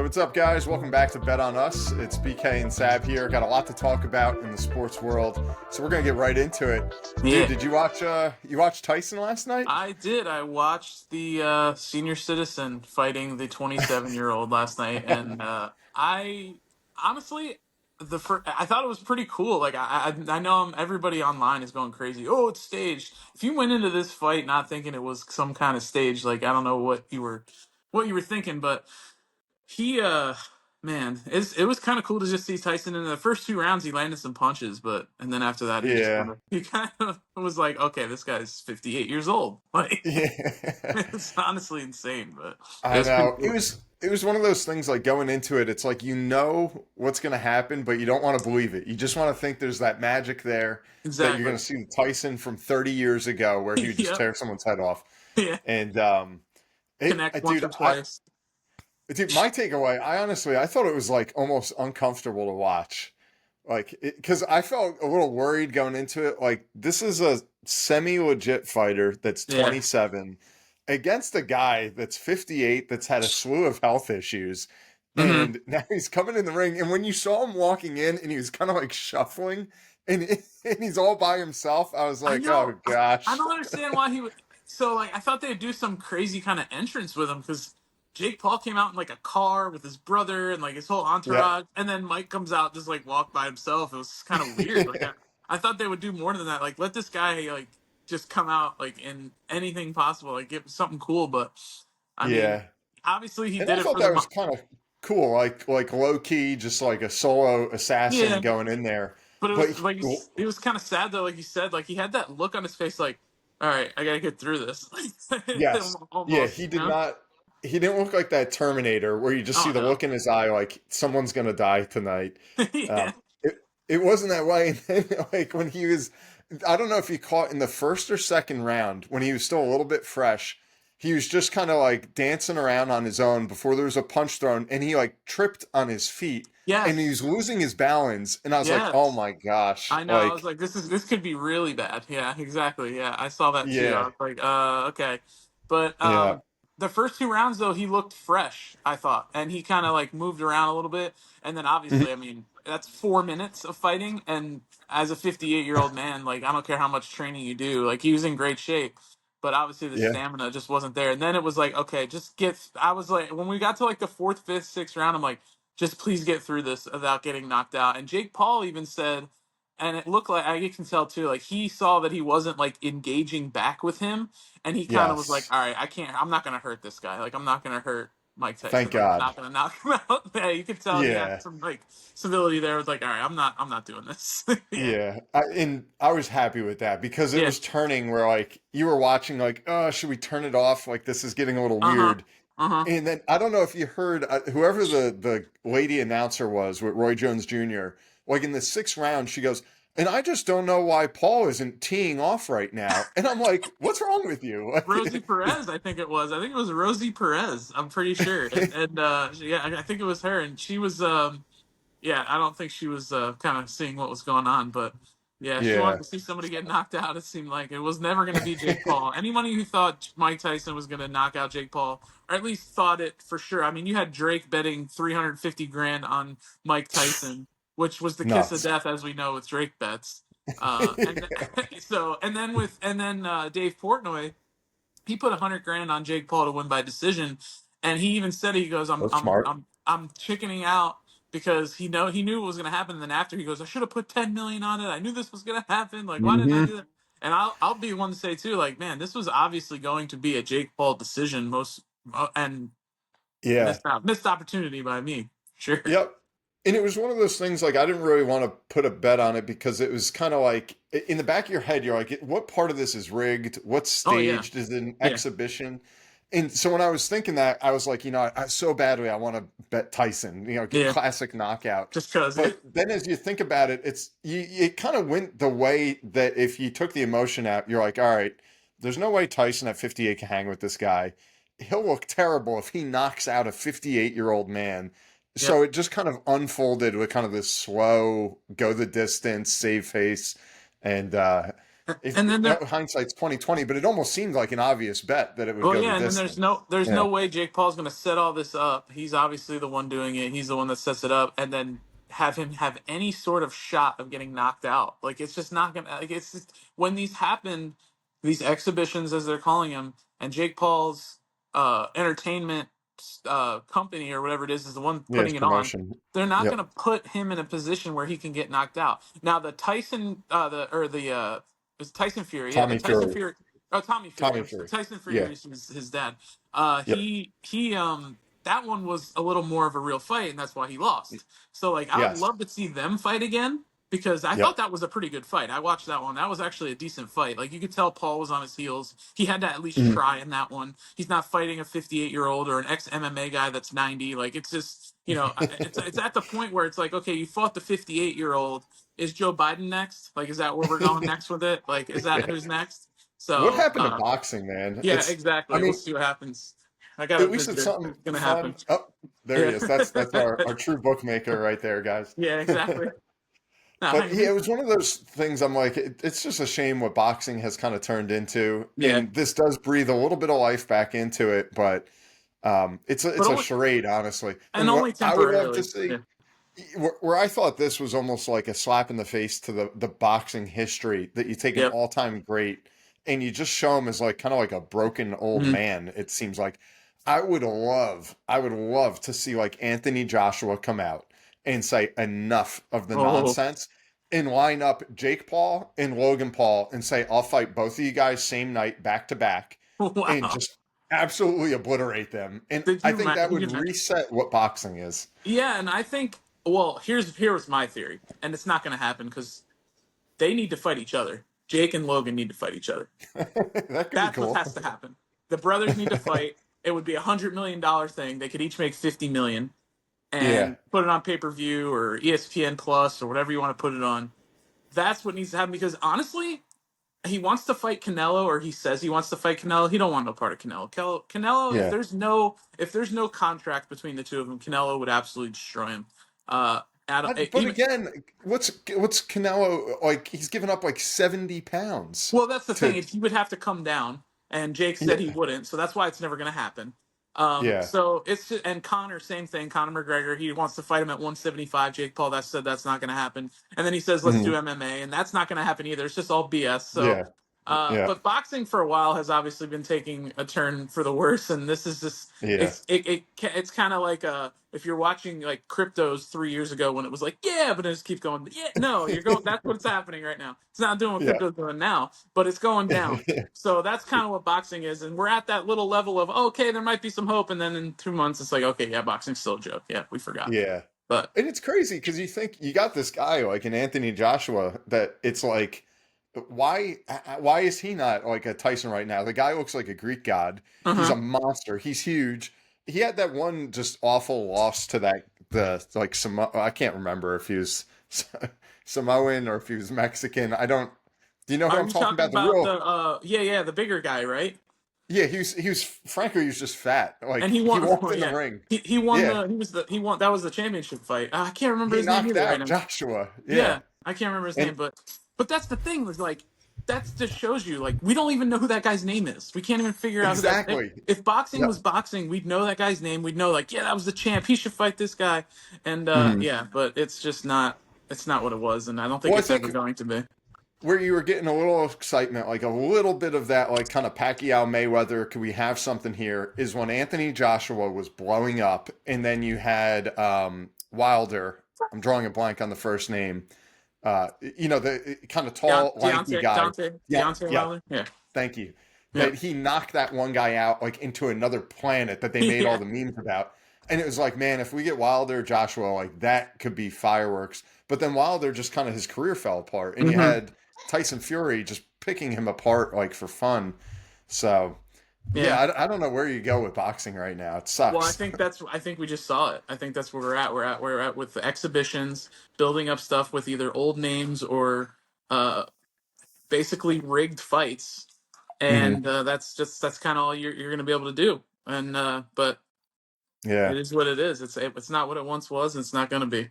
What's up, guys? Welcome back to Bet on Us. It's BK and Sab here. Got a lot to talk about in the sports world, so we're gonna get right into it. Dude, Yeah, did you watch Tyson last night? I did. I watched the senior citizen fighting the 27-year-old last night, and I honestly, I thought it was pretty cool. Like I know everybody online is going crazy. Oh, it's staged. If you went into this fight not thinking it was some kind of stage, like I don't know what you were thinking, but he man, it was kind of cool to just see Tyson in the first two rounds. He landed some punches, but and then after that, Yeah, he kind of was like, okay, this guy's 58 years old. Like yeah. it's honestly insane, but it I was pretty know. It cool. was it was one of those things like going into it, it's like you know what's gonna happen, but you don't want to believe it. You just want to think there's that magic there that you're Exactly. gonna see the Tyson from 30 years ago where he would just Yep. tear someone's head off. Yeah. And Connect once dude, or twice. my takeaway, I thought it was like almost uncomfortable to watch. Like, because I felt a little worried going into it. Like, this is a semi-legit fighter that's Yeah. 27 against a guy that's 58 that's had a slew of health issues. hmm And now he's coming in the ring. And when you saw him walking in and he was kind of like shuffling and, and he's all by himself, I was I like, oh know. I gosh. don't understand why he would. So like, I thought they'd do some crazy kind of entrance with him because Jake Paul came out in like a car with his brother and like his whole Yeah. entourage, and then Mike comes out just like walk by himself. It was kind of weird. Like I thought they would do more than that. Like let this guy like just come out like in anything possible, like give something cool. But I mean, Yeah. obviously he And did I it thought for the that was kind of cool, like low key, just like a solo assassin yeah. going in there. But it But was like it was kind of sad though. Like you said, like he had that look on his face, like all right, I gotta get through this. yes, yeah, Almost, he you did know? not. He didn't look like that Terminator where you just see Oh the no. look in his eye, like someone's gonna die tonight. Yeah. It wasn't that way. And then, like when he was, I don't know if you caught in the first or second round when he was still a little bit fresh. He was just kind of like dancing around on his own before there was a punch thrown, and he like tripped on his feet, and he Yes. was losing his balance. And I was like, oh Yes. my gosh, I know. I was like like, this could be really bad. Yeah, exactly. Yeah, I saw that too. I yeah, was like, okay. But yeah, the first two rounds though, he looked fresh, I thought. And he kind of like moved around a little bit. And then obviously, I mean, that's 4 minutes of fighting. And as a 58-year-old man, like I don't care how much training you do, like he was in great shape. But obviously the yeah, stamina just wasn't there. And then it was like, okay, just get I was like when we got to like the fourth, fifth, sixth round, I'm like, just please get through this without getting knocked out. And Jake Paul even said, and it looked like I can tell too, like he saw that he wasn't like engaging back with him, and he kind of was like, yes. "All right, I can't. I'm not gonna hurt this guy. Like I'm not gonna hurt Mike Thank Tyson. Like I'm God. not gonna knock him out." Yeah, you could tell he had Yeah. some like civility there. It was like, "All right, I'm not doing this." Yeah, Yeah, and I was happy with that because it yeah, was turning where like you were watching like, oh, should we turn it off? Like this is getting a little uh huh, weird. uh huh. And then I don't know if you heard whoever the lady announcer was with Roy Jones Jr. Like in the sixth round, she goes, and I just don't know why Paul isn't teeing off right now. And I'm like, what's wrong with you? Rosie Like, Perez, I think it was. I think it was Rosie Perez. I'm pretty sure, and yeah, I think it was her, and she was yeah, I don't think she was kind of seeing what was going on, but yeah, she wanted yeah. to see somebody get knocked out. It seemed like it was never going to be Jake Paul. Anybody who thought Mike Tyson was going to knock out Jake Paul, or at least thought it for sure. I mean, you had Drake betting 350 grand on Mike Tyson, which was the kiss of Nuts. death, as we know with Drake bets. And so, and then Dave Portnoy, he put 100 grand on Jake Paul to win by decision, and he even said he goes, That's smart. I'm chickening out because he knew what was going to happen. And then after he goes, I should have put 10 million on it. I knew this was going to happen. Like why didn't I Hmm. do that? And I'll be one to say too, like man, this was obviously going to be a Jake Paul decision, most and Yeah. missed opportunity by me, sure. Yep. And it was one of those things like I didn't really want to put a bet on it because it was kind of like in the back of your head, you're like, what part of this is rigged? What's Oh yeah, staged? Is it an yeah, exhibition? And so when I was thinking that, I was like, so badly I want to bet Tyson, get yeah, classic knockout. just cause But then as you think about it, it kind of went the way that if you took the emotion out, you're like, all right, there's no way Tyson at 58 can hang with this guy. He'll look terrible if he knocks out a 58-year-old man. yep. So it just kind of unfolded with kind of this slow, go the distance, save face. And if And then there, hindsight's 2020, but it almost seemed like an obvious bet that it would well, go the yeah, and then distance. there's Yeah, no way Jake Paul's going to set all this up. He's obviously the one doing it. He's the one that sets it up, and then have him have any sort of shot of getting knocked out. Like it's just not gonna. Like it's just when these happen, these exhibitions as they're calling them, and Jake Paul's entertainment company or whatever it is the one yeah, it's putting it on. promotion. They're not going Yep. to put him in a position where he can get knocked out. Now the Tyson, it's Tyson Fury, yeah, the Tommy Tyson Fury. Fury. Oh, Tommy Fury. Tommy I'm sorry. Fury. Tyson Yeah. Fury is his dad. Yep. He that one was a little more of a real fight, and that's why he lost. So like, I would Yes. love to see them fight again because I Yep. thought that was a pretty good fight. I watched that one. That was actually a decent fight. Like you could tell Paul was on his heels. He had to at least Mhm. try in that one. He's not fighting a 58-year-old or an ex MMA guy that's 90. Like it's just it's at the point where it's like, okay, you fought the 58-year-old. Is Joe Biden next? Like, is that where we're going next with it? Like, is that who's next? What So, happened to boxing, man? yeah, It's, I exactly. We'll mean, see what happens. I got a at least it's visitor. something It's gonna happen. fun. Oh, there he Yeah. is. That's our true bookmaker right there, guys. Yeah, exactly. No, But I yeah, mean, it was one of those things I'm like, it's just a shame what boxing has kind of turned into. yeah, And this does breathe a little bit of life back into it, but but it's a only charade, honestly. and And only what I would love to temporarily. see, Yeah. where I thought this was almost like a slap in the face to the boxing history, that you take an Yep. all-time great and you just show him as like kind of like a broken old Mhm. man, it seems like. I would love to see like Anthony Joshua come out and say enough of the Oh, nonsense and line up Jake Paul and Logan Paul and say, I'll fight both of you guys same night, back to back, and wow. just absolutely obliterate them. And Did I you? think that Can would you imagine? reset what boxing is. Yeah, and I think. Well, here's my theory, and it's not going to happen because they need to fight each other. Jake and Logan need to fight each other. That could be That's what cool. has to happen. The brothers need to fight. It would be $100 million thing. They could each make 50 million Yeah. and put it on pay per view or ESPN Plus or whatever you want to put it on. That's what needs to happen because honestly, he wants to fight Canelo or he says he wants to fight Canelo. He don't want no part of Canelo. Canelo, Yeah. if there's no contract between the two of them, Canelo would absolutely destroy him. I don't, But even again, what's Canelo like? He's given up like 70 pounds Well, that's the thing. to. He would have to come down, and Jake said he Yeah. wouldn't, so that's why it's never going to happen. Yeah. So it's just, and Connor, same thing. Conor McGregor, he wants to fight him at 175. Jake Paul, that said that's not going to happen, and then he says let's do Mhm. MMA, and that's not going to happen either. It's just all BS. So, Yeah. Yeah. but boxing for a while has obviously been taking a turn for the worse, and this is just Yeah. it's kind of like if you're watching like cryptos 3 years ago when it was like yeah, but it just keeps going yeah no you're going that's what's happening right now. It's not doing what Yeah. crypto's doing now, but it's going down. So that's kind of what boxing is, and we're at that little level of okay, there might be some hope, and then in 2 months it's like okay, yeah, boxing's still a joke. Yeah, we forgot. Yeah. But And it's crazy because you think you got this guy like an Anthony Joshua that it's like, why is he not like a Tyson right now? The guy looks like a Greek god. He's uh-huh. a monster. He's huge. He had that one just awful loss to that the like I can't remember if he was Samoan or if he was Mexican. I don't. Do you know who Are I'm you talking talking about? The about real. the yeah the bigger guy, right? Yeah, he was frankly he was just fat. And Like he he won. walked Well, in the yeah, ring. he won Yeah, the he won that was the championship fight. I can't remember he his name knocked either right out now. Joshua. Yeah, Yeah, I can't remember his name, and but that's the thing was like that just shows you like we don't even know who that guy's name is. We can't even figure out who that. exactly. If boxing Yep. was boxing, we'd know that guy's name. We'd know like yeah, that was the champ. He should fight this guy. And Mhm. yeah, but it's just not. It's not what it was, and I don't think Well, I it's ever think going to be. where you were getting a little excitement, like a little bit of that, like kind of Pacquiao Mayweather, could we have something here? Is when Anthony Joshua was blowing up, and then you had Wilder. I'm drawing a blank on the first name. The kind of tall, lanky guy. Yeah, Deontay yeah. Wilder. Yeah, Thank you. yeah, That he knocked that one guy out like into another planet that they made all yeah. the memes about. And it was like, man, if we get Wilder, Joshua, like that could be fireworks. But then Wilder just kind of his career fell apart. And you hmm had Tyson Fury just picking him apart like for fun. So yeah, Yeah. I don't know where you go with boxing right now. It Well, sucks. I think we just saw it. I think that's where we're at. We're at with the exhibitions, building up stuff with either old names or uh, basically rigged fights, Hmm. and that's kind of all you're going to be able to do. And but Yeah. it is what it is. It's not what it once was. And it's not going to be.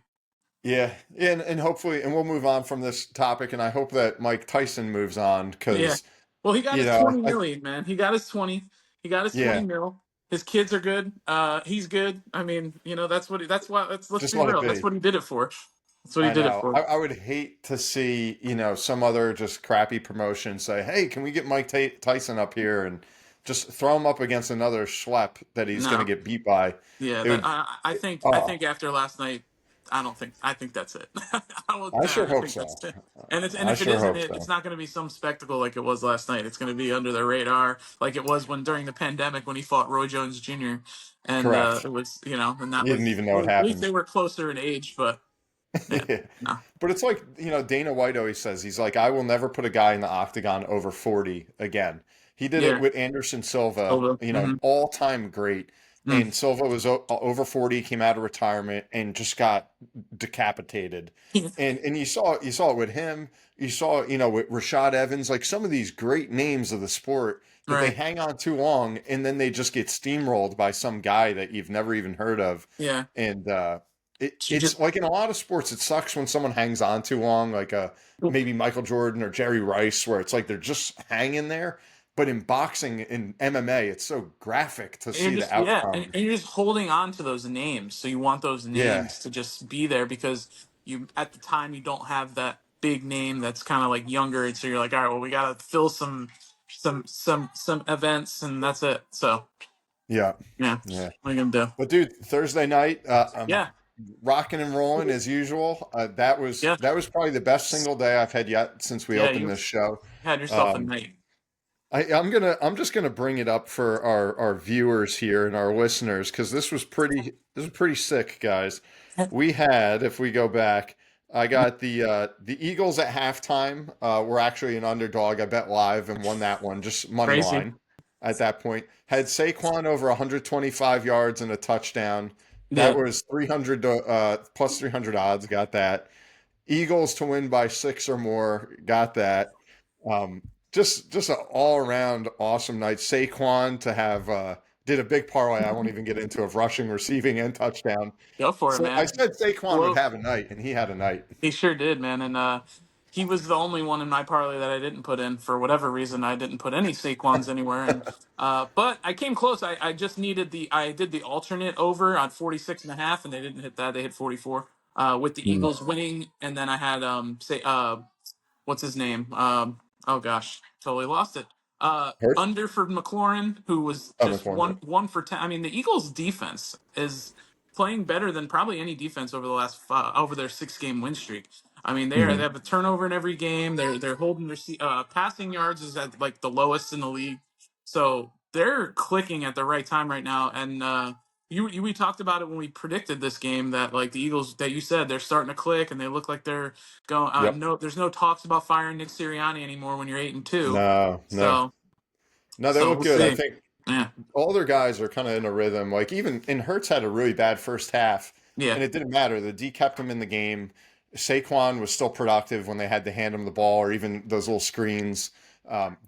Yeah, and hopefully, and we'll move on from this topic, and I hope that Mike Tyson moves on Yeah. because Well, he got you his know, 20 million, man. He got his 20. He got his 20 yeah, mil. His kids are good. He's good. I mean, that's what that's why let's just be let it real. That's be. what he did it for. That's what he I did it know. for. I would hate to see some other just crappy promotion say, "Hey, can we get Mike Tyson up here and just throw him up against another schlep that he's going to No. get beat by?" Yeah, It that would. I Oh, think after last night, I think that's it. I sure I hope think so. that's it. And I if it sure isn't hope it, it's so. not going to be some spectacle like it was last night. It's going to be under the radar like it was when during the pandemic when he fought Roy Jones Jr. And Correct. it was and that You didn't was even know well, what at least they happened. were closer in age, but yeah, Yeah. no, But it's like, Dana White always says, he's like, I will never put a guy in the octagon over 40 again. He did it yeah, with Anderson Silva, over. an all-time great. Mm. And Silva was over 40, came out of retirement and just got decapitated. And you saw it with him. You saw, with Rashad Evans, like some of these great names of the sport that they Right, hang on too long and then they just get steamrolled by some guy that you've never even heard of. yeah, And she it's just like in a lot of sports, it sucks when someone hangs on too long, like maybe Michael Jordan or Jerry Rice, where it's like they're just hanging there. But in boxing and MMA, it's so graphic to And you're see the just outcome. and you're just holding on to those names. So you want those Yeah, names to just be there because you at the time you don't have that big name that's kind of like younger, and so you're like, all right, well, we gotta fill some events, and that's it. So yeah, yeah, yeah. what are you gonna do? But dude, Thursday night, I'm Yeah, rocking and rolling as usual. yeah, That was probably the best single day I've had yet since we yeah. opened You this show. had yourself a Um, night. I'm just gonna bring it up for our viewers here and our listeners because this was pretty sick, guys. We had, if we go back, I got the Eagles at halftime. Were actually an underdog. I bet live and won that one, just money Crazy. line at that point. Had Saquon over 125 yards and a touchdown. That Yeah, was 300 plus 300 odds. Got that. Eagles to win by six or more. Got that. Um, just an all around awesome night. Saquon to have did a big parlay. I won't even get into of rushing, receiving, and touchdown. go for it, So I man. said Saquon would Blow. have a night, and he had a night. He sure did, man. And he was the only one in my parlay that I didn't put in for whatever reason. I didn't put any Saquons anywhere, and but I came close. I just needed I did the alternate over on 46.5, and they didn't hit that. They hit 44 with the Mm. Eagles winning, and then I had say what's his name? Oh gosh, totally lost it. Hurt? Under for McLaurin, who was Oh, just McLaurin. one for 10. I mean, the Eagles' defense is playing better than probably any defense over the last over their 6 game win streak. I mean, they Mhm. have a turnover in every game. They're holding their passing yards is at like the lowest in the league. So they're clicking at the right time right now. And we talked about it when we predicted this game that like the Eagles that you said they're starting to click and they look like they're going. Yep. No, there's no talks about firing Nick Sirianni anymore when you're 8-2. No, no, So no. They look we'll good. I see. think Yeah, all their guys are kind of in a rhythm. Like even and Hurts had a really bad first half, yeah. and it didn't matter. The D kept him in the game. Saquon was still productive when they had to hand him the ball, or even those little screens.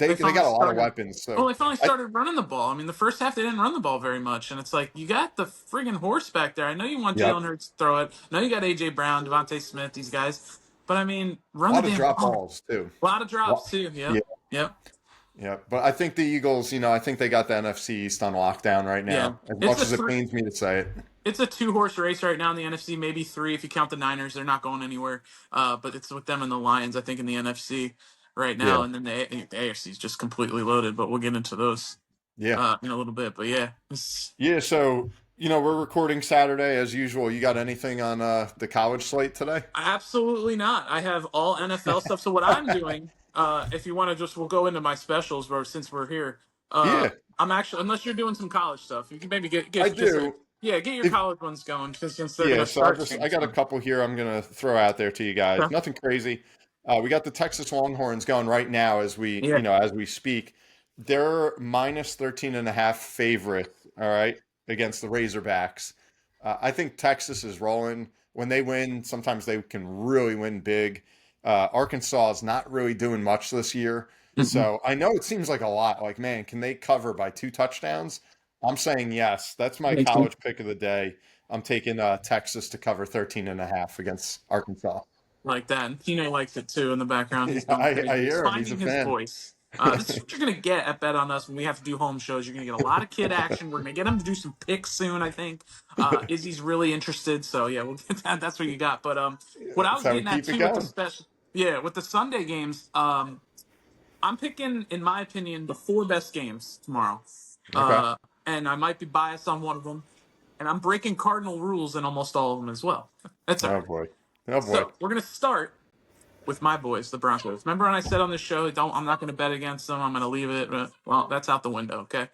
They They they finally got a lot of started. weapons. Well, So they finally I started running the ball. I mean, the first half they didn't run the ball very much, and it's like you got the friggin' horse back there. I know you want yep, Jalen Hurts to throw it. I know you got AJ Brown, Devontae Smith, these guys, but I mean, a run the lot of damn drop ball. balls too. A lot of What? drops too. Yeah, Yep, yep, yeah. But I think the Eagles, I think they got the NFC East on lockdown right yeah. now. As It's much a as it three. pains me to say it. It's a two-horse race right now in the NFC, maybe three if you count the Niners. They're not going anywhere. But it's with them and the Lions, I think, in the NFC right now, Yeah, and then the AFC is just completely loaded. But we'll get into those yeah, in a little bit. But yeah, it's yeah. So we're recording Saturday as usual. You got anything on the college slate today? absolutely not. I have all NFL stuff. So what I'm doing, if you want to just, we'll go into my specials, bro. Since we're here, Yeah, I'm actually, unless you're doing some college stuff, you can maybe I get just do. yeah, get your If college ones going because since they're Yeah, gonna so I'll start just I soon. got a So. couple here I'm gonna throw out there to you guys. Okay. Nothing crazy. We got the Texas Longhorns going right now as we Yeah. as we speak. They're minus 13 and a half favorite, all right, against the Razorbacks. I think Texas is rolling. When they win, sometimes they can really win big. Arkansas is not really doing much this year. Mhm. So I know it seems like a lot. Like, man, can they cover by two touchdowns? I'm saying yes. That's my Makes sense. college pick of the day. I'm taking Texas to cover 13.5 against Arkansas. Like that. And Tino likes it too in the background. Yeah, He's going I crazy. He's hear him. He's a finding his fan. voice. This is what you're gonna get at Bet on Us when we have to do home shows. You're gonna get a lot of kid action. We're gonna get him to do some picks soon, I think. Izzy's really interested, so yeah, we'll get that. That's what you got. But what I That's was how we getting at keep it too with the going. special, yeah, with the Sunday games, I'm picking, in my opinion, the four best games tomorrow. Okay. Uh, and I might be biased on one of them, and I'm breaking cardinal rules in almost all of them as well. That's all Oh right. boy. Oh boy. So we're gonna start with my boys, the Broncos. Remember when I said on this show, I'm not going to bet against them. I'm going to leave it. Well, that's out the window. Okay.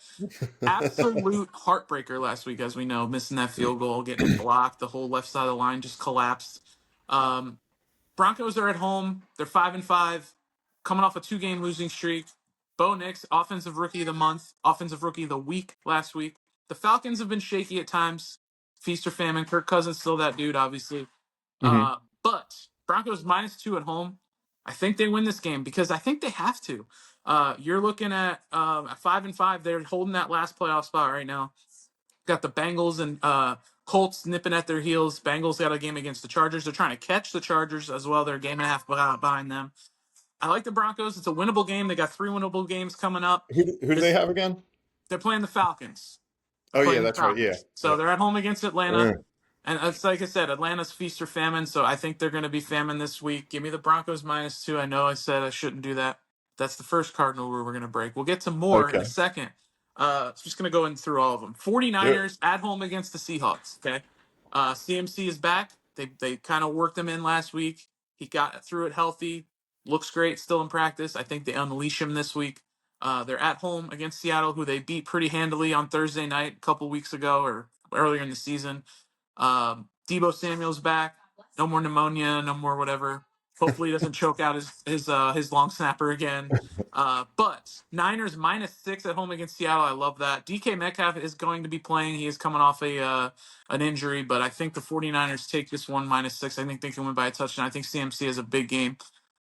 Absolute heartbreaker last week, as we know, missing that field goal, getting it blocked. The whole left side of the line just collapsed. Um, Broncos are at home. They're 5-5, coming off a 2-game losing streak. Bo Nix, offensive rookie of the month, offensive rookie of the week last week. The Falcons have been shaky at times. Feast or famine. Kirk Cousins still that dude, obviously. Hmm. But Broncos -2 at home. I think they win this game because I think they have to. You're looking at 5-5. They're holding that last playoff spot right now. Got the Bengals and Colts nipping at their heels. Bengals got a game against the Chargers. They're trying to catch the Chargers as well. They're a game and a half behind them. I like the Broncos. It's a winnable game. They got 3 winnable games coming up. Who do they This have again? They're playing the Falcons. They're Oh yeah, playing the that's right. Yeah. Falcons. So Yeah. they're at home against Atlanta. Uh, And it's like I said, Atlanta's feast or famine, so I think they're going to be famine this week. Give me the Broncos -2. I know I said I shouldn't do that. That's the first cardinal rule we're going to break. We'll get to more in a okay. second. Just going to go in through all of them. Do it. 49ers at home against the Seahawks. Okay. CMC is back. They kind of worked him in last week. He got through it healthy. Looks great still in practice. I think they unleash him this week. They're at home against Seattle, who they beat pretty handily on Thursday night a couple weeks ago or earlier in the season. Debo Samuel's back. No more pneumonia. No more whatever. Hopefully, he doesn't choke out his long snapper again. But Niners -6 at home against Seattle. I love that. DK Metcalf is going to be playing. He is coming off an injury, but I think the 49ers take this one -6. I think they can win by a touchdown. I think CMC has a big game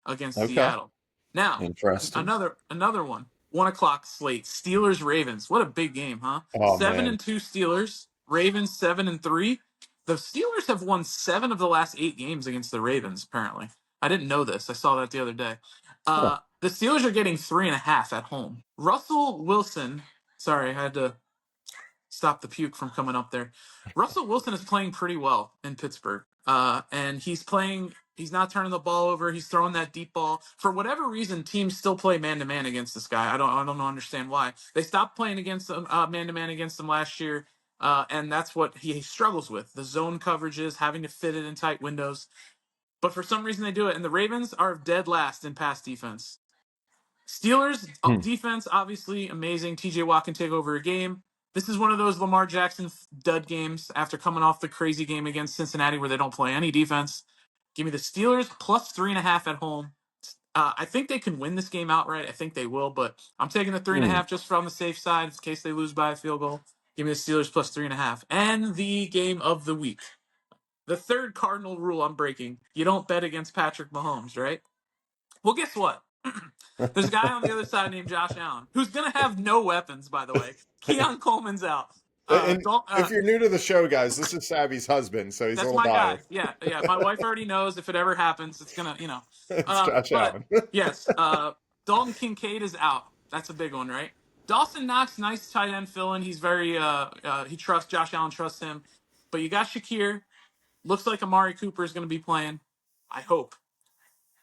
against Okay. Seattle. Now, Interesting. another one. 1 o'clock slate. Steelers Ravens. What a big game, huh? Oh Seven man. and two Steelers. Ravens 7-3. The Steelers have won 7 of the last 8 games against the Ravens. Apparently, I didn't know this. I saw that the other day. Huh. The Steelers are getting 3.5 at home. Russell Wilson. Sorry, I had to stop the puke from coming up there. Russell Wilson is playing pretty well in Pittsburgh. And he's playing, he's not turning the ball over. He's throwing that deep ball. For whatever reason, teams still play man to man against this guy. I don't understand why. They stopped playing against him, man to man against him last year. And that's what he struggles with, the zone coverages, having to fit it in tight windows. But for some reason, they do it. And the Ravens are dead last in pass defense. Steelers Hmm. defense, obviously amazing. TJ Watt can take over a game. This is one of those Lamar Jackson dud games after coming off the crazy game against Cincinnati where they don't play any defense. Give me the Steelers +3.5 at home. I think they can win this game outright. I think they will, but I'm taking the three and a Hmm. half just from the safe side in case they lose by a field goal. Give me the Steelers +3.5. And the game of the week. The third cardinal rule I'm breaking. You don't bet against Patrick Mahomes, right? Well, guess what? There's a guy on the other side named Josh Allen who's going to have no weapons, by the way. Keon Coleman's out. And Don't if you're new to the show, guys, this is Savvy's husband, so he's a That's little my guy. biased. Yeah, yeah. My wife already knows if it ever happens, it's gonna, It's Josh But Allen. yes, Dalton Kincaid is out. That's a big one, right? Dawson Knox, nice tight end fill-in. He's very he trusts Josh Allen, trusts him. But you got Shakir. Looks like Amari Cooper is going to be playing. I hope.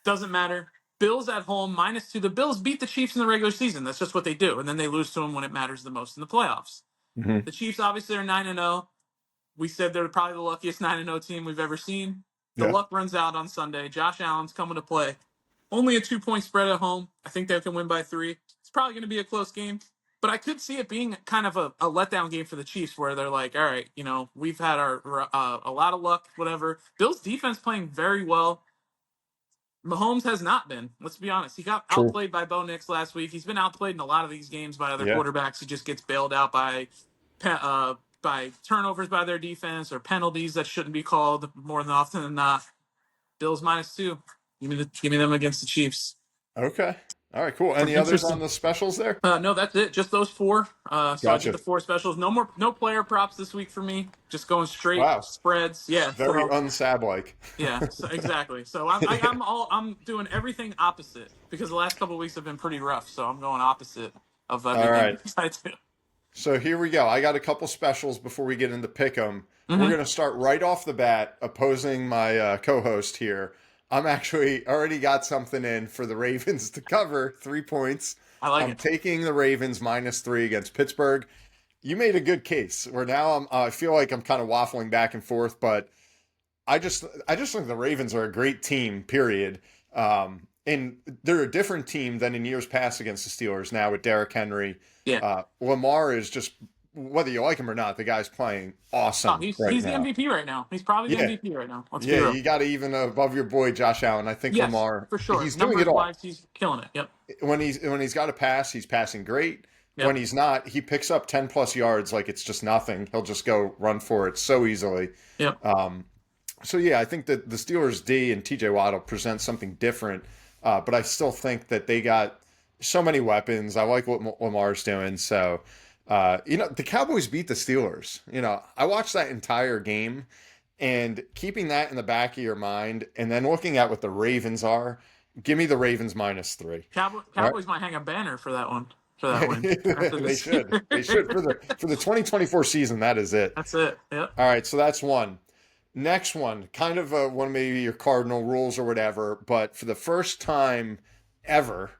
Doesn't matter. Bills at home -2. The Bills beat the Chiefs in the regular season. That's just what they do, and then they lose to them when it matters the most in the playoffs. Hmm. The Chiefs obviously are 9-0. We said they're probably the luckiest 9-0 team we've ever seen. The Yeah. luck runs out on Sunday. Josh Allen's coming to play. Only a 2-point spread at home. I think they can win by 3. It's probably going to be a close game, but I could see it being kind of a letdown game for the Chiefs where they're like, all right, we've had our a lot of luck, whatever. Bills defense playing very well. Mahomes has not been. Let's be honest. He got True. outplayed by Bo Nix last week. He's been outplayed in a lot of these games by other Yeah. quarterbacks. He just gets bailed out by turnovers by their defense or penalties that shouldn't be called more than often than not. Bills -2. Give me them against the Chiefs. Okay. All right, cool. Some Any others on interesting. the specials there? No, that's it. Just those four. So I did Gotcha. the four specials. No more, no player props this week for me. Just going straight Wow. spreads. Yeah. Very So unsab like. yeah. So exactly. So I'm doing everything opposite because the last couple of weeks have been pretty rough. So I'm going opposite of All everything right. I do. So here we go. I got a couple specials before we get into pick 'em. We're Mm-hmm. going to start right off the bat opposing my co-host here. I'm actually already got something in for the Ravens to cover 3 points. I like I'm it. taking the Ravens -3 against Pittsburgh. You made a good case. Where now I feel like I'm kind of waffling back and forth, but I just think the Ravens are a great team. Period. And they're a different team than in years past against the Steelers. Now with Derrick Henry, Yeah. Lamar is just whether you like him or not, the guy's playing Oh, awesome right he's the now. MVP right now. He's probably the Yeah, MVP right now. Let's be yeah, real. you got to even above your boy Josh Allen. I think Yes, Lamar, for sure. he's doing it Numbers all. wise, he's killing it. Yep. When he's got to pass, he's passing great. When Yep. he's not, he picks up 10 plus yards like it's just nothing. He'll just go run for it so easily. Yep. Um, so yeah, I think that the Steelers D and TJ Watt will present something different, but I still think that they got so many weapons. I like what Lamar's doing. So, the Cowboys beat the Steelers. I watched that entire game, and keeping that in the back of your mind, and then looking at what the Ravens are, give me the Ravens -3. All right. Cowboys might hang a banner for that one, for that win after They this should. year. They should for the 2024 season. That is it. That's it. Yep. All right, so that's one. Next one, kind of one of maybe your cardinal rules or whatever, but for the first time ever,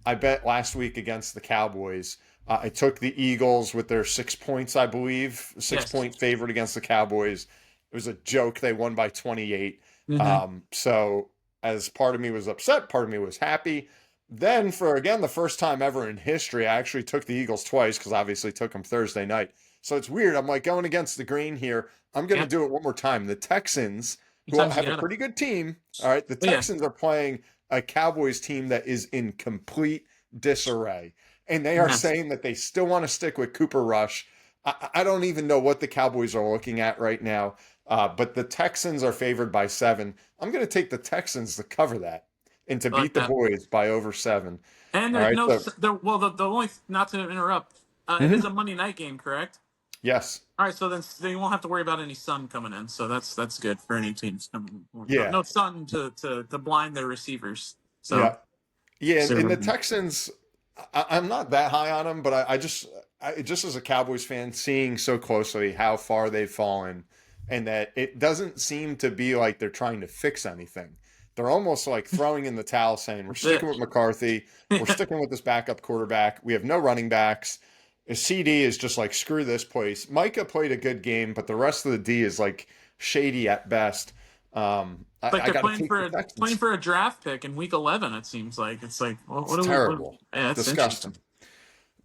I bet last week against the Cowboys. I took the Eagles with their 6 points, I believe, six Yes. point favorite against the Cowboys. It was a joke. They won by 28. Mm-hmm. So as part of me was upset, part of me was happy. Then for again the first time ever in history, I actually took the Eagles twice because obviously took them Thursday night. So it's weird. I'm like going against the green here. I'm going to Yeah. do it one more time. The Texans, who Sometimes you have a gotta. pretty good team, all right, the But yeah. Texans are playing a Cowboys team that is in complete disarray. And they are Yes. saying that they still want to stick with Cooper Rush. I don't even know what the Cowboys are looking at right now, but the Texans are favored by 7. I'm going to take the Texans to cover that and to I like beat the that. boys by over 7. And All there's right. no. So, Well, the only not to interrupt. It is mhm, a Monday night game, correct? yes. All right, so then you won't have to worry about any sun coming in. So that's good for any teams coming in. No, Yeah. no sun to blind their receivers. So Yeah. Yeah. And the so Texans, I'm not that high on them, but just as a Cowboys fan, seeing so closely how far they've fallen and that it doesn't seem to be like they're trying to fix anything. They're almost like throwing in the towel saying, we're that's sticking it. with McCarthy. We're sticking with this backup quarterback. We have no running backs. CD is just like, screw this place. Micah played a good game, but the rest of the D is like shady at best. Like I they're got to playing take for the playing Texans. for a draft pick in week 11. It seems like it's like It's what do we? terrible. Yeah, that's Disgusting. interesting.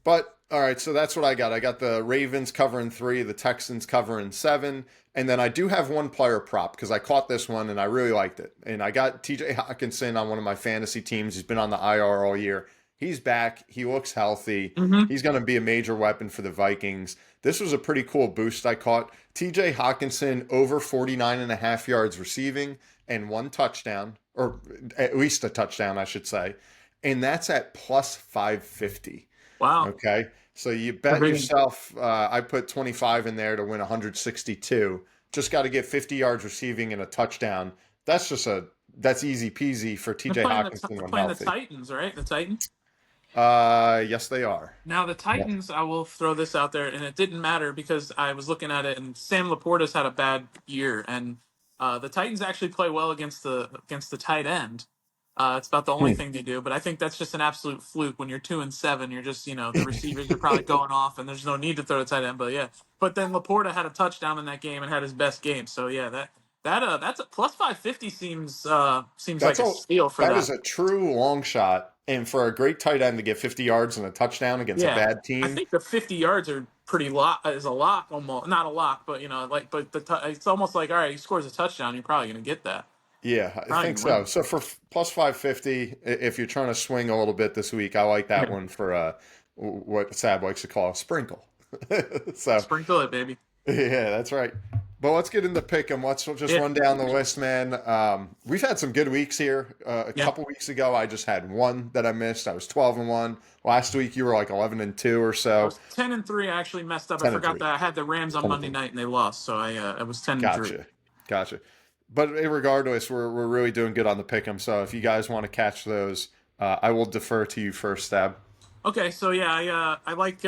But all right, so that's what I got. I got the Ravens covering 3, the Texans covering 7, and then I do have one player prop because I caught this one and I really liked it. And I got TJ Hockenson on one of my fantasy teams. He's been on the IR all year. He's back. He looks healthy. Mm-hmm. He's going to be a major weapon for the Vikings. This was a pretty cool boost I caught. TJ Hockenson over 49 and a half yards receiving and 1 touchdown, or at least a touchdown, I should say. And that's at plus 550. Wow. Okay. So you bet yourself, I put 25 in there to win 162. Just got to get 50 yards receiving and a touchdown. That's easy peasy for TJ Hockenson They're when playing the healthy. Titans, right? The Titans. Yes, they are. Now the Yeah. Titans, I will throw this out there, and it didn't matter because I was looking at it, and Sam Laporta's had a bad year, and the Titans actually play well against the tight end. It's about the only Hmm. thing they do, but I think that's just an absolute fluke. When you're 2-7, you're just the receivers are probably going off, and there's no need to throw the tight end. But yeah, but then Laporta had a touchdown in that game and had his best game. So yeah, that's a plus 550 seems like That's a all. steal for That that. is a true long shot. And for a great tight end to get 50 yards and a touchdown against a Yeah, bad I team, think the 50 yards are pretty lot is a lot almost not a lot, but but it's almost like all right, he scores a touchdown, you're probably gonna get that, yeah, I probably think gonna so. win. So for plus 550, if you're trying to swing a little bit this week, I like that Yeah, one for what Sab likes to call a sprinkle. So sprinkle it, baby. yeah, that's right. But let's get into pick 'em. Let's just Yeah, run down the list, man. We've had some good weeks here. A yeah. couple weeks ago, I just had one that I missed. I was 12-1. Last week, you were like 11-2 or I so. was 10-3. I actually messed up. I 10 and forgot 3. that I had the Rams on 10 and Monday 3. night and they lost, so I was 10-3. Gotcha. Gotcha. But regardless, we're really doing good on the pick 'em. So if you guys want to catch those, I will defer to you first, Stab. Okay, so yeah, I like.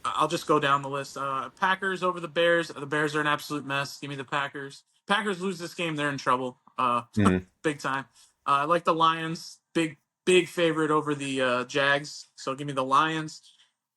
I'll just go down the list. Packers over the Bears. The Bears are an absolute mess. Give me the Packers. Packers lose this game, they're in trouble. Mhm. Big time. I like the Lions. Big favorite over the Jags. So give me the Lions.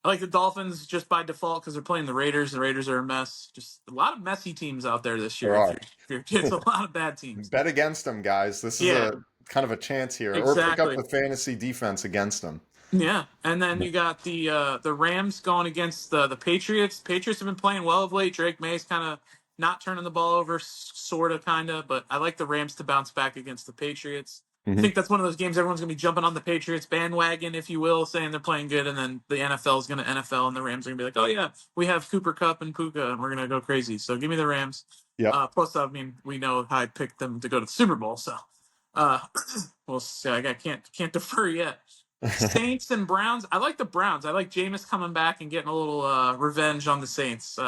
I like the Dolphins just by default because they're playing the Raiders. The Raiders are a mess. Just a lot of messy teams out there this year. There are. If you're it's a lot of bad teams. Bet against them, guys. This is Yeah, a kind of a chance here, or pick up exactly. the fantasy defense against them. Yeah, and then you got the Rams going against the Patriots. Patriots have been playing well of late. Drake May's kind of not turning the ball over, sort of, kind of, but I like the Rams to bounce back against the Patriots. I Hmm. think that's one of those games everyone's going to be jumping on the Patriots bandwagon, if you will, saying they're playing good, and then the NFL is going to NFL, and the Rams are going to be like, oh yeah, we have Cooper Cup and Puka, and we're going to go crazy. So give me the Rams. Yep. Plus, I mean, we know how I picked them to go to the Super Bowl, so uh, we'll see. I can't defer yet. Saints and Browns. I like the Browns. I like Jameis coming back and getting a little revenge on the Saints.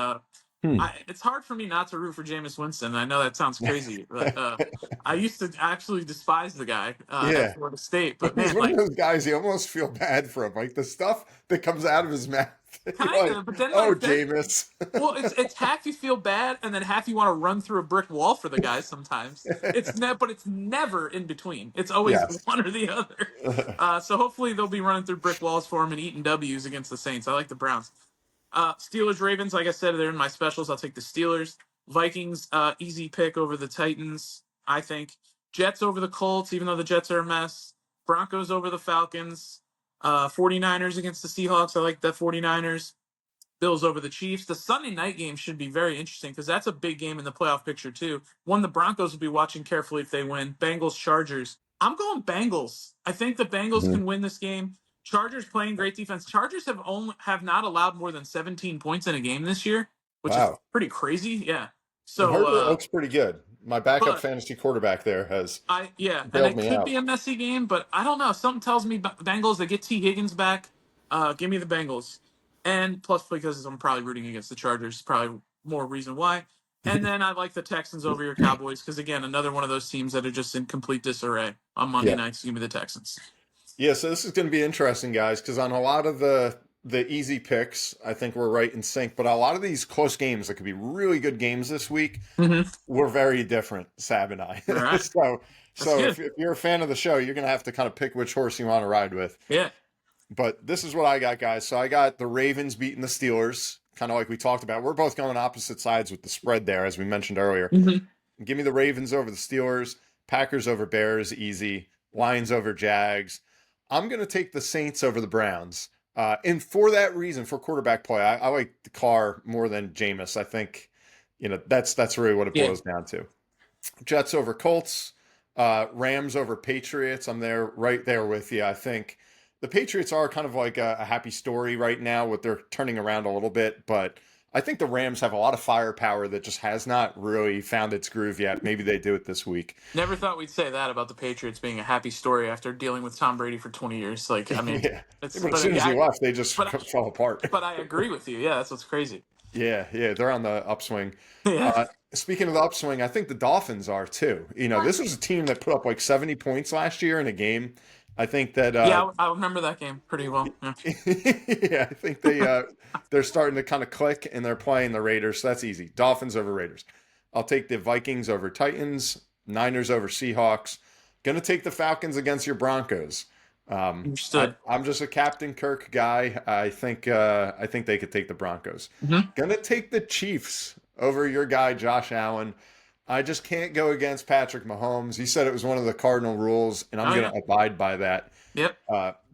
Hmm. It's hard for me not to root for Jameis Winston. I know that sounds crazy, but I used to actually despise the guy at Yeah. Florida State. But He's man, one of like those guys you almost feel bad for him. Like the stuff that comes out of his mouth. You're kind like, of. But then oh, like then, Jameis. well, it's half you feel bad, and then half you want to run through a brick wall for the guy. Sometimes but it's never in between. It's always Yes. one or the other. So hopefully they'll be running through brick walls for him and eating W's against the Saints. I like the Browns. Steelers, Ravens, like I said, they're in my specials. I'll take the Steelers. Vikings, easy pick over the Titans, I think. Jets over the Colts, even though the Jets are a mess. Broncos over the Falcons. 49ers against the Seahawks. I like the 49ers. Bills over the Chiefs. The Sunday night game should be very interesting because that's a big game in the playoff picture, too. One the Broncos will be watching carefully if they win. Bengals, Chargers. I'm going Bengals. I think the Bengals Mhm. can win this game. Chargers playing great defense. Chargers have not allowed more than 17 points in a game this year, which is Wow. pretty crazy. Yeah. And So, Herbert looks pretty good. My backup but fantasy quarterback there has and bailed it me could out. be a messy game, but I don't know. Something tells me Bengals. They get T Higgins back. Give me the Bengals, and plus because I'm probably rooting against the Chargers, probably more reason why. And then I like the Texans over your Cowboys because again, another one of those teams that are just in complete disarray on Monday Yeah. nights. Give me the Texans. Yeah, so this is going to be interesting, guys, because on a lot of the easy picks, I think we're right in sync. But a lot of these close games that could be really good games this week, Mm-hmm. we're very different, Sab and I. All right, so that's so good. if you're a fan of the show, you're going to have to kind of pick which horse you want to ride with. Yeah. But this is what I got, guys. So I got the Ravens beating the Steelers, kind of like we talked about. We're both going opposite sides with the spread there, as we mentioned earlier. Mm-hmm. Give me the Ravens over the Steelers, Packers over Bears, easy, Lions over Jags. I'm going to take the Saints over the Browns. And for that reason, for quarterback play, I like the Carr more than Jameis. I think, that's really what it Yeah. boils down to. Jets over Colts, Rams over Patriots. I'm there right there with you. I think the Patriots are kind of like a happy story right now with their turning around a little bit, but I think the Rams have a lot of firepower that just has not really found its groove yet. Maybe they do it this week. Never thought we'd say that about the Patriots being a happy story after dealing with Tom Brady for 20 years. Like, I mean, Yeah. it's But as soon as he left, they just but fell apart. but I agree with you. Yeah, that's what's crazy. Yeah, they're on the upswing. Yeah. Speaking of the upswing, I think the Dolphins are too. This is a team that put up like 70 points last year in a game. I think that Yeah, I remember that game pretty well. Yeah. yeah, I think they're starting to kind of click and they're playing the Raiders. So that's easy. Dolphins over Raiders. I'll take the Vikings over Titans, Niners over Seahawks. Gonna take the Falcons against your Broncos. Understood. I'm just a Captain Kirk guy. I think they could take the Broncos. Hmm. Gonna take the Chiefs over your guy Josh Allen. I just can't go against Patrick Mahomes. He said it was one of the cardinal rules, and I'm Oh, going yeah. to abide by that. Yep.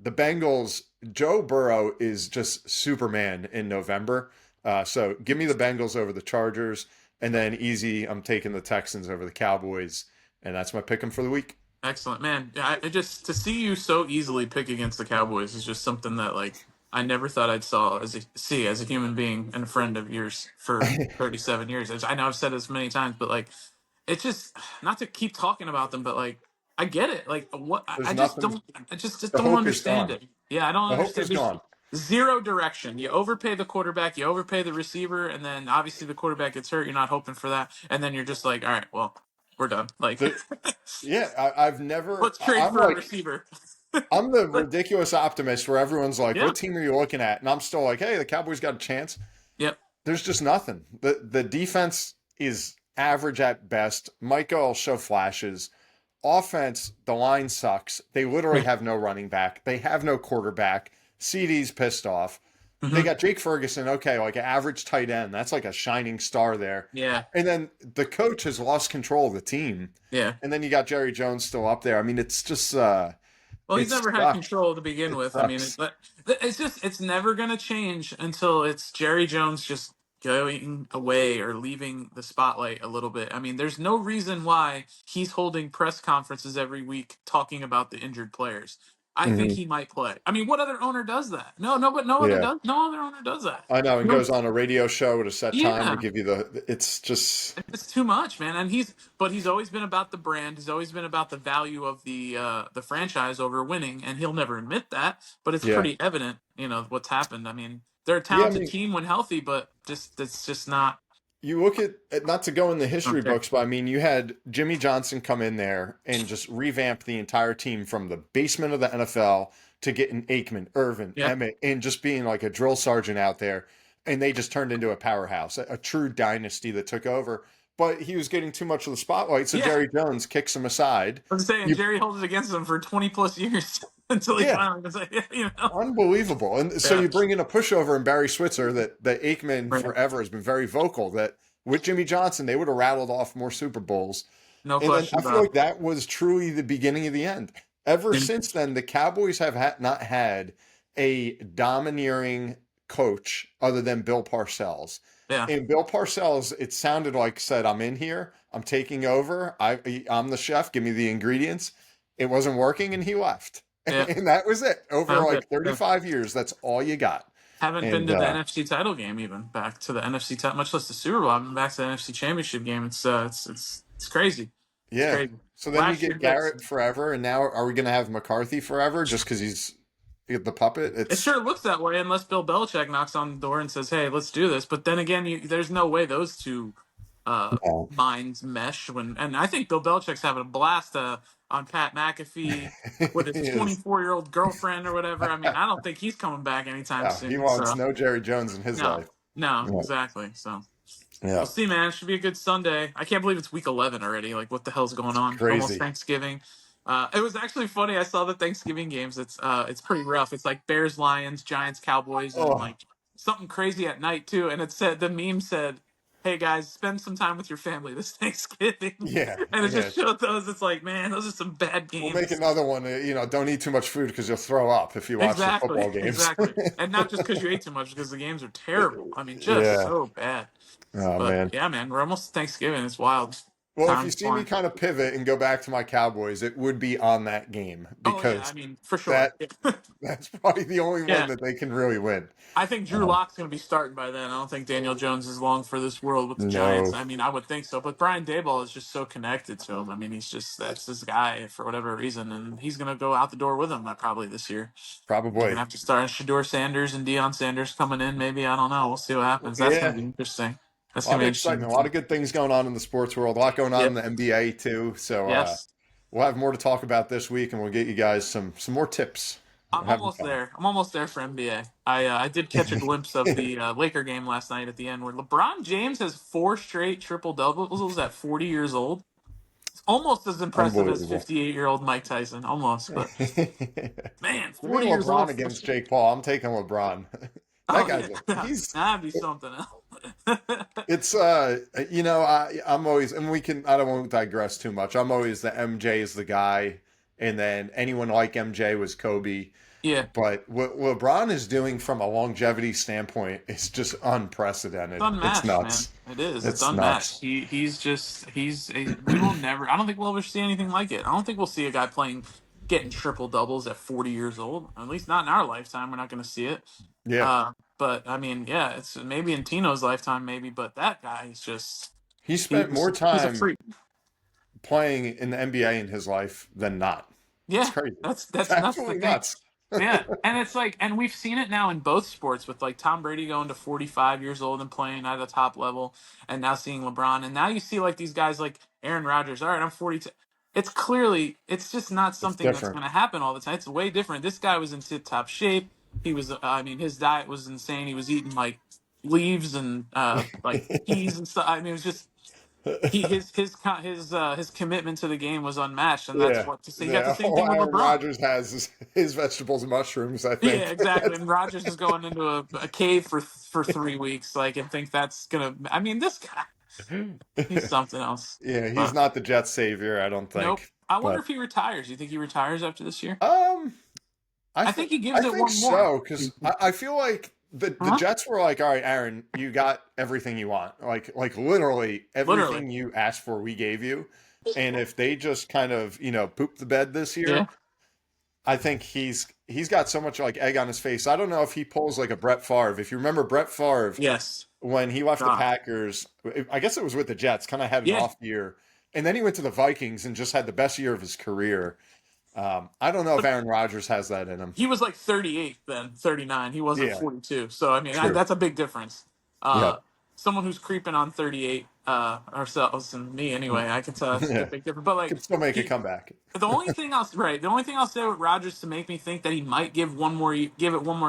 The Bengals, Joe Burrow is just Superman in November. So give me the Bengals over the Chargers. And then easy, I'm taking the Texans over the Cowboys. And that's my pick 'em for the week. Excellent, man. Yeah, I just to see you so easily pick against the Cowboys is just something that like I never thought I'd see as a human being and a friend of yours for 37 years. I know I've said this many times, but like, it's just not to keep talking about them, but like, I get it. Like, what There's I just nothing. don't, just The don't hope is understand gone. it. Yeah, I don't The hope understand. is There's gone. zero direction. You overpay the quarterback, you overpay the receiver, and then obviously the quarterback gets hurt. You're not hoping for that, and then you're just like, all right, well, we're done. Like, The Yeah, I've never. let's trade I'm for a like receiver. I'm the Like, ridiculous optimist where everyone's like, yeah, "What team are you looking at?" And I'm still like, "Hey, the Cowboys got a chance." yep, There's just nothing. The defense is average at best. Micah will show flashes. Offense, the line sucks. They literally yeah, have no running back. They have no quarterback. CD's pissed off. They hmm, got Jake Ferguson, okay, like an average tight end. That's like a shining star there. yeah, And then the coach has lost control of the team. yeah. And then you got Jerry Jones still up there. I mean, it's just Well, it he's never had sucks. control to begin It with. I mean, sucks. it's just it's never going to change until it's Jerry Jones just going away or leaving the spotlight a little bit. I mean, there's no reason why he's holding press conferences every week talking about the injured players. I think Hmm. he might play. I mean, what other owner does that? Yeah. No other owner does that. I know, and No, goes on a radio show at a set time to yeah, give you the. It's just, it's too much, man. And he's always been about the brand. He's always been about the value of the franchise over winning, and he'll never admit that. But it's yeah, pretty evident, what's happened. I mean, they're a yeah. I talented mean, team when healthy, but just it's just not. you look at not to go in the I history don't care. books, but I mean, you had Jimmy Johnson come in there and just revamp the entire team from the basement of the NFL to getting Aikman, Irvin, Yeah, Emmett, and just being like a drill sergeant out there, and they just turned into a powerhouse, a true dynasty that took over. But he was getting too much of the spotlight, so yeah. Jerry Jones kicks him aside. I was saying You, Jerry holds it against him for 20 plus years until he yeah, finally was like, yeah, unbelievable. And so yeah, you bring in a pushover in Barry Switzer that Aikman right. forever has been very vocal that with Jimmy Johnson, they would have rattled off more Super Bowls. No And then question I feel about like that was truly the beginning of the end. Ever it. since then, the Cowboys have not had a domineering coach other than Bill Parcells. Yeah, And Bill Parcells, it sounded like said, "I'm in here. I'm taking over. I'm the chef. Give me the ingredients." It wasn't working, and he left. yeah. And that was it. Over Found like it. Yeah. 35 years, that's all you got. Haven't been And to the NFC title game, even back to the NFC title, much less the Super Bowl. I've been back to the NFC Championship game. It's crazy. It's yeah. crazy. So then you Last year, get guys, Garrett forever, and now are we going to have McCarthy forever just because he's the puppet? it It's sure looks that way unless Bill Belichick knocks on the door and says, "Hey, let's do this." But then again, there's no way those two no. minds mesh. And I think Bill Belichick's having a blast on Pat McAfee with his He is. 24-year-old girlfriend or whatever. I mean, I don't think he's coming back anytime No, he soon. wants So no Jerry Jones in his no, life. no, Yeah. exactly. So. Yeah. We'll see, man. It should be a good Sunday. I can't believe it's week 11 already. Like, what the hell's going It's on? Almost crazy. Thanksgiving. It was actually funny. I saw the Thanksgiving games. It's pretty rough. It's like Bears, Lions, Giants, Cowboys, and Oh, like something crazy at night too. And the meme said, "Hey guys, spend some time with your family this Thanksgiving." yeah. And it Yeah. just showed those. It's like, man, those are some bad We'll make games. another one. Don't eat too much food because you'll throw up if you watch the Exactly, football games. exactly. And not just because you ate too much, because the games are terrible. I mean, just Yeah. so bad. Oh, But man. yeah, man, we're almost to Thanksgiving. It's wild. Well, if you Time's see me flying. kind of pivot and go back to my Cowboys, it would be on that game Oh yeah, I because mean for sure. that that's probably the only one Yeah, that they can really win. I think Drew Um, Lock's going to be starting by then. I don't think Daniel Jones is long for this world with the Giants. no, I mean, I would think so, but Brian Daboll is just so connected to him. I mean, that's his guy for whatever reason, and he's going to go out the door with him probably this year. They're going probably. to have to start Shador Sanders and Deion Sanders coming in. Maybe I don't know. We'll see what happens. That's going to Yeah. be interesting. That's A going lot to of be interesting. excitement, a lot of good things going on in the sports world, a lot going on in Yep. the NBA too. So Yes. we'll have more to talk about this week, and we'll get you guys some more tips. We're I'm having almost fun. there. I'm almost there for NBA. I did catch a glimpse of the Laker game last night at the end where LeBron James has four straight triple doubles at 40 years old. It's almost as impressive as Unbelievable. 58-year-old Mike Tyson, almost. But Give man, me 40 years LeBron old. against Jake Paul. I'm taking LeBron. That Oh guy's yeah, he's that'd be something else. it's I'm always, and I don't want to digress too much. I'm always the MJ is the guy, and then anyone like MJ was Kobe. Yeah, But what LeBron is doing from a longevity standpoint is just it's unprecedented. It's unmatched, man. nuts. It is. It's It's unmatched. nuts. We will never. I don't think we'll ever see anything like it. I don't think we'll see a guy playing getting triple doubles at 40 years old. At least not in our lifetime. We're not going to see it. Yeah. But I mean, yeah, it's maybe in Tino's lifetime, maybe. But that guy is just He spent more he's a time freak. playing in the NBA in his life than not. It's Yeah, crazy. It's that's nuts to absolutely think. nuts. Yeah, and it's like, and we've seen it now in both sports with like Tom Brady going to 45 years old and playing at a top level, and now seeing LeBron, and now you see like these guys like Aaron Rodgers. All right, I'm 42. It's clearly, it's just not It's something that's different. going to happen all the time. It's way different. This guy was in tip top shape. He was, I mean, his diet was insane. He was eating like leaves and like peas and stuff. I mean, it was just his commitment to the game was unmatched, and that's Yeah. what to say. You got the Yeah. same All thing with Aaron LeBron. Rodgers has is his vegetables and mushrooms, I Yeah, think. exactly. That's And Rogers is going into a cave for 3 weeks, like, and think that's gonna. I mean, this guy, he's something else. yeah, he's But not the Jets savior, I don't nope. think. I wonder But if he retires. You think he retires after this year? um I think he I gives it think one more. so because I feel like the Huh? Jets were like, all right, Aaron, you got everything you want, like literally Literally. everything you asked for, we gave you, and if they just kind of poop the bed this Yeah. year, I think he's got so much like egg on his face. I don't know if he pulls like a Brett Favre. If you remember Brett Favre Yes. when he left the God. Packers, I guess it was with the Jets, kind of had an Yeah. off year, and then he went to the Vikings and just had the best year of his career. I don't know if But Aaron Rodgers has that in him. he was like 38 then, 39. He wasn't Yeah, 42. So I mean, true. that's a big difference. Uh, Yep. someone who's creeping on 38, ourselves and me anyway, I can tell that's a Yeah. big difference. But like Could still make a he, comeback. the only thing I'll say with Rodgers to make me think that he might give it one more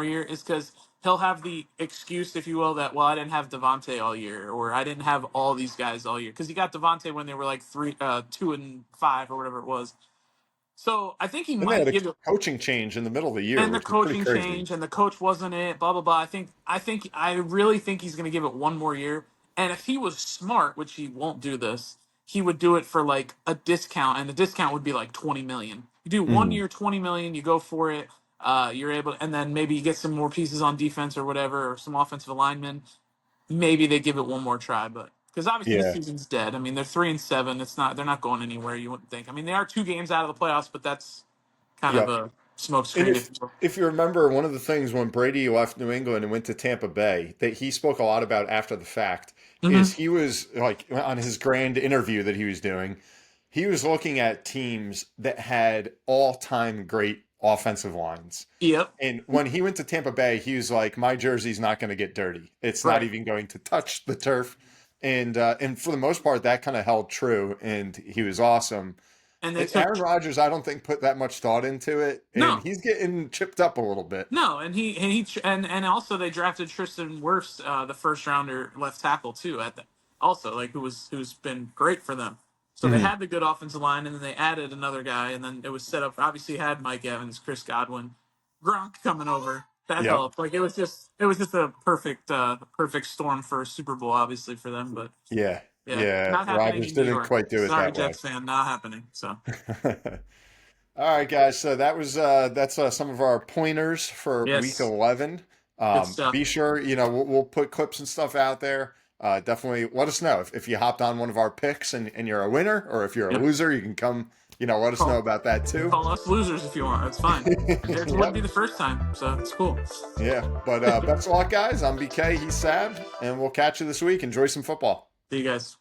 year is because he'll have the excuse, if you will, that well I didn't have Devontae all year or I didn't have all these guys all year because he got Devontae when they were like 2-5 or whatever it was. So I think he And they might had a give it coaching change in the middle of the year, and the which was pretty coaching crazy. change and the coach wasn't it blah blah blah. I really think he's going to give it one more year, and if he was smart, which he won't do this, he would do it for like a discount, and the discount would be like 20 million. You do one Mhm. year 20 million, you go for it. You're able, and then maybe you get some more pieces on defense or whatever, or some offensive linemen. Maybe they give it one more try, but because obviously this Yeah. season's dead. I mean, they're 3-7. It's not. They're not going anywhere. You wouldn't think. I mean, they are 2 games out of the playoffs, but that's kind of Yep. a And smokescreen, if you will. if you remember, one of the things when Brady left New England and went to Tampa Bay that he spoke a lot about after the fact is Mm-hmm. he was like on his grand interview that he was doing, he was looking at teams that had all-time great offensive lines. Yep. And when he went to Tampa Bay, he was like, "My jersey's not going to get dirty. It's not Right. even going to touch the turf." And for the most part, that kind of held true, and he was awesome. And they took Aaron Rodgers, I don't think put that much thought into it, and no, he's getting chipped up a little bit. no, and also they drafted Tristan Wirfs, the first rounder left tackle too. At the also like who's been great for them. So they Mhm. had the good offensive line, and then they added another guy, and then it was set up. Obviously, had Mike Evans, Chris Godwin, Gronk coming over. That Yep. helped. Like it was just a perfect storm for a Super Bowl, obviously for them. But Yeah. yeah, Yeah. not happening Rodgers in New didn't York. quite do it Sorry, that way. Jets fan, not happening. So All right, guys. So that's some of our pointers for week yes, 11. good stuff. Be sure we'll put clips and stuff out there. Definitely let us know if you hopped on one of our picks and you're a winner, or if you're a Yep. loser, you can come let us know Call, about that too. call us losers if you want. That's fine. It wouldn't Yep. be the first time, so it's cool. Yeah. But best of luck, guys. I'm BK. He's Sab, and we'll catch you this week. Enjoy some football. See you guys.